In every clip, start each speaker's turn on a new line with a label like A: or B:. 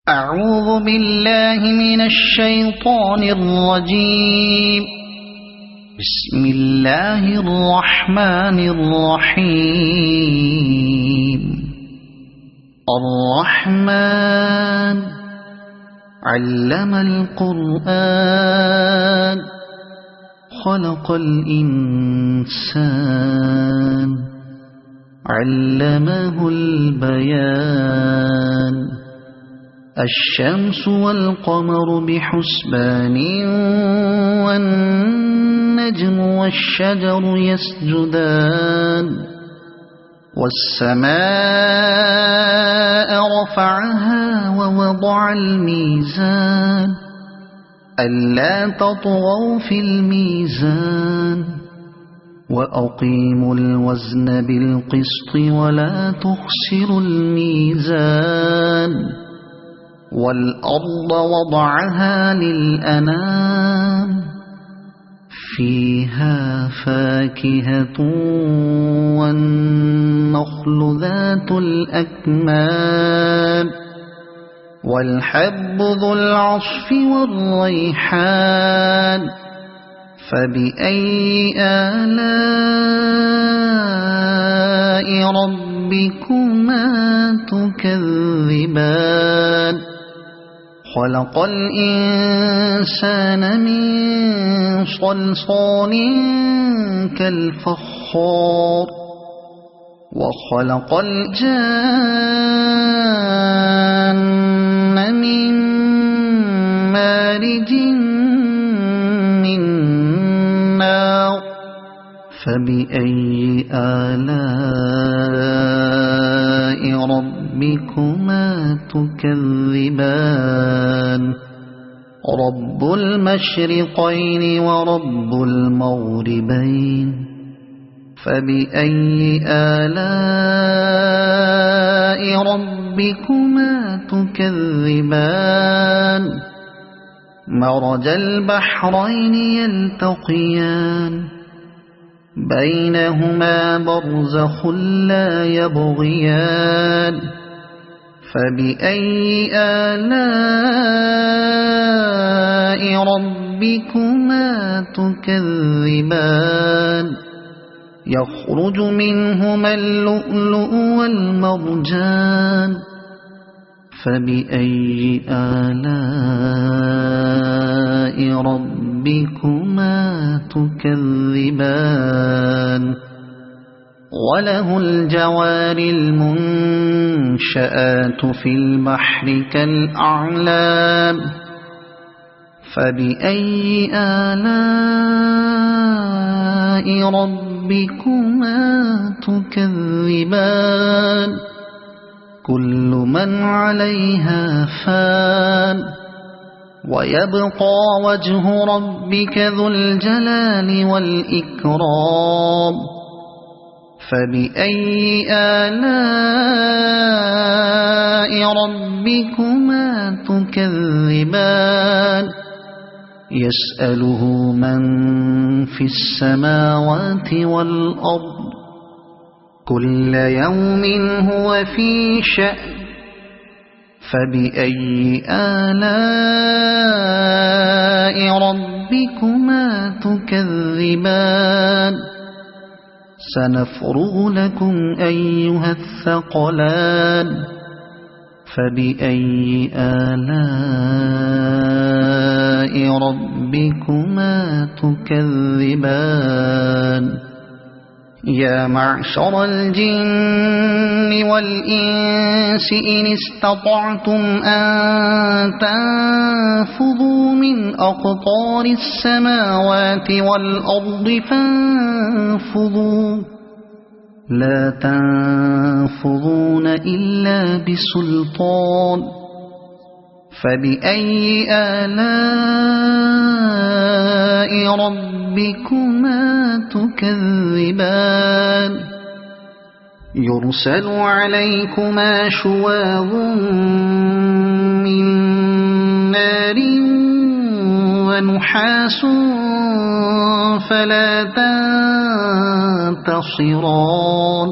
A: أعوذ بالله من الشيطان الرجيم. بسم الله الرحمن الرحيم. الرحمن علم القرآن خلق الإنسان علمه البيان. الشمس والقمر بحسبان والنجم والشجر يسجدان. والسماء رفعها ووضع الميزان ألا تطغوا في الميزان وأقيموا الوزن بالقسط ولا تخسروا الميزان. والأرض وضعها للأنام فيها فاكهة والنخل ذات الأكمام والحب ذو العصف والريحان. فبأي آلاء ربكما تكذبان. خلق الإنسان من صلصال كالفخار وخلق الجان من مارج من نار. فبأي آلاء ربكما تكذبان. رب المشرقين ورب المغربين. فبأي آلاء ربكما تكذبان. مرج البحرين يلتقيان بينهما برزخ لا يبغيان. فبأي آلاء ربكما تكذبان. يخرج منهما اللؤلؤ والمرجان. فبأي آلاء ربكما تكذبان. وله الجوار المنشآت في البحر كالأعلام. فبأي آلاء ربكما تكذبان. كل من عليها فان ويبقى وجه ربك ذو الجلال والإكرام. فبأي آلاء ربكما تكذبان. يسأله من في السماوات والأرض كل يوم هو في شأن. فبأي آلاء ربكما تكذبان. سنفرغ لكم أيها الثقلان. فبأي آلاء ربكما تكذبان. يا معشر الجن والإنس إن استطعتم أن تنفذوا من أقطار السماوات والأرض فانفذوا لا تنفذون إلا بسلطان. فبأي آلاء ربكما تكذبان. يرسل عليكما شواظ من نار ونحاس فلا تنتصران.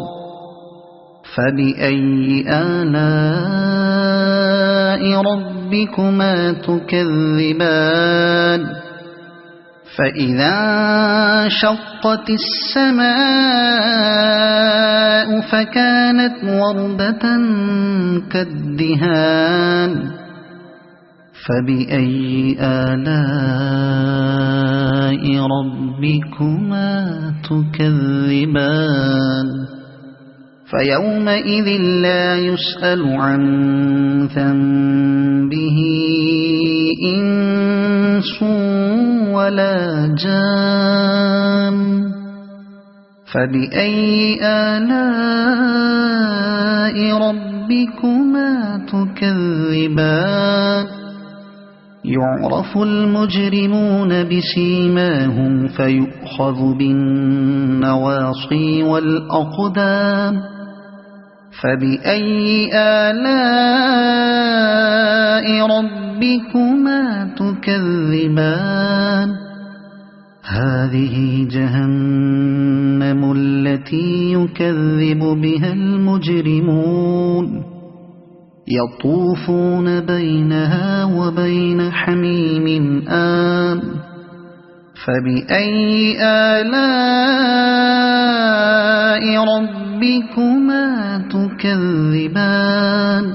A: فبأي آلاء ربكما تكذبان فإذا انشقت السماء فكانت وردة كالدهان فبأي آلاء ربكما تكذبان فيومئذ لا يسأل عن ذنبه إنس ولا جان فبأي آلاء ربكما تكذبان يعرف المجرمون بسيماهم فيؤخذ بالنواصي والأقدام فبأي آلاء ربكما تكذبان هذه جهنم التي يكذب بها المجرمون يطوفون بينها وبين حميم آن فبأي آلاء ربكما تكذبان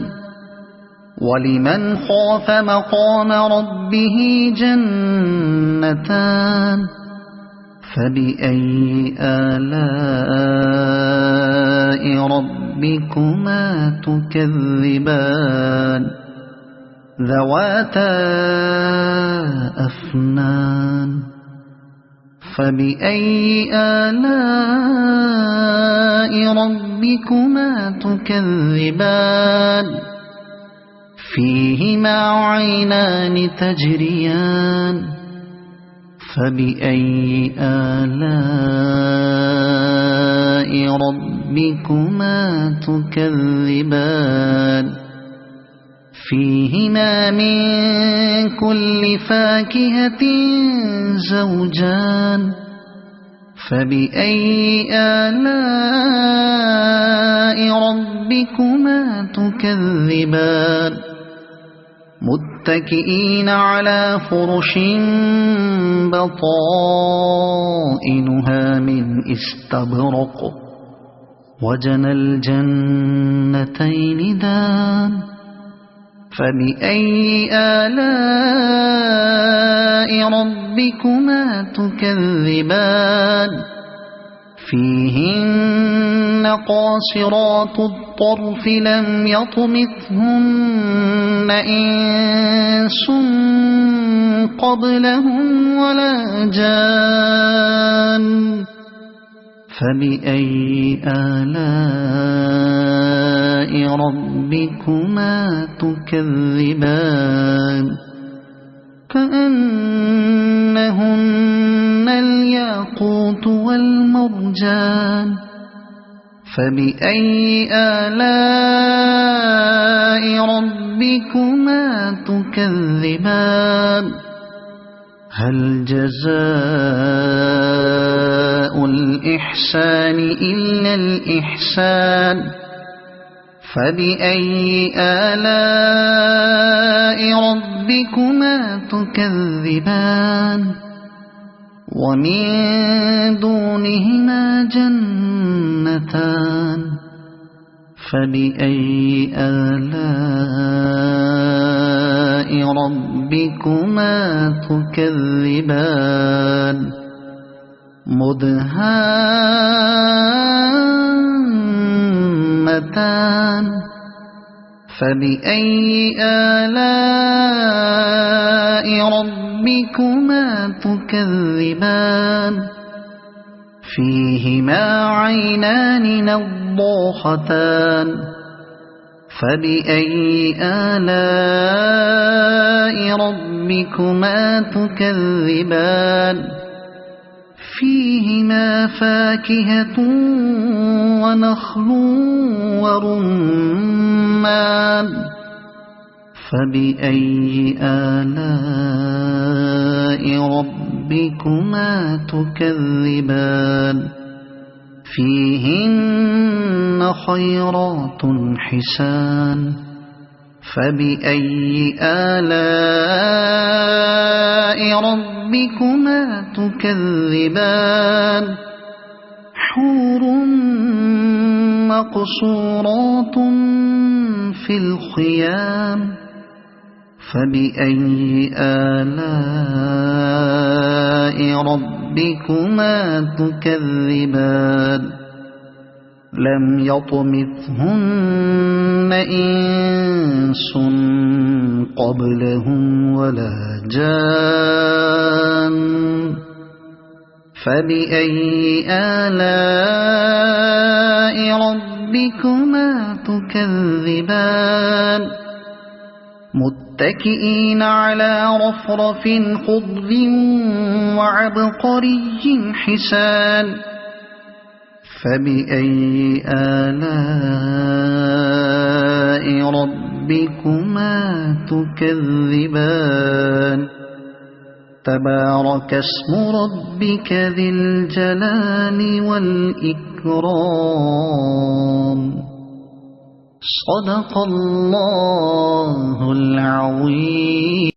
A: ولمن خاف مقام ربه جنتان فبأي آلاء ربكما تكذبان ذواتا أفنان فبأي آلاء ربكما تكذبان فيهما عينان تجريان فبأي آلاء ربكما تكذبان فيهما من كل فاكهة زوجان فبأي آلاء ربكما تكذبان متكئين على فرش بطائنها من استبرق وجنى الجنتين دان فبأي آلاء ربكما تكذبان فيهن قاصرات الطرف لم يطمثهن إنس قبلهم ولا جان فبأي آلاء ربكما تكذبان كأنهن الياقوت والمرجان فبأي آلاء ربكما تكذبان هل جزاء الإحسان إلا الإحسان فبأي آلاء ربكما تكذبان ومن دونهما جنتان فبأي آلاء ربكما تكذبان مدهامتان فبأي آلاء ربكما تكذبان فيهما عينان نضاختان فبأي آلاء ربكما تكذبان فيهما فاكهة ونخل ورمان فبأي آلاء ربكما تكذبان فيهن خيرات حسان فبأي آلاء ربكما تكذبان حور مقصورات في الخيام فبأي آلاء ربكما تكذبان لم يطمثهن إنس قبلهم ولا جان فبأي آلاء ربكما تكذبان متكئين على رفرف خضر وعبقري حسان فبأي آلاء ربكما تكذبان تبارك اسم ربك ذي الجلال والإكرام صدق الله العظيم.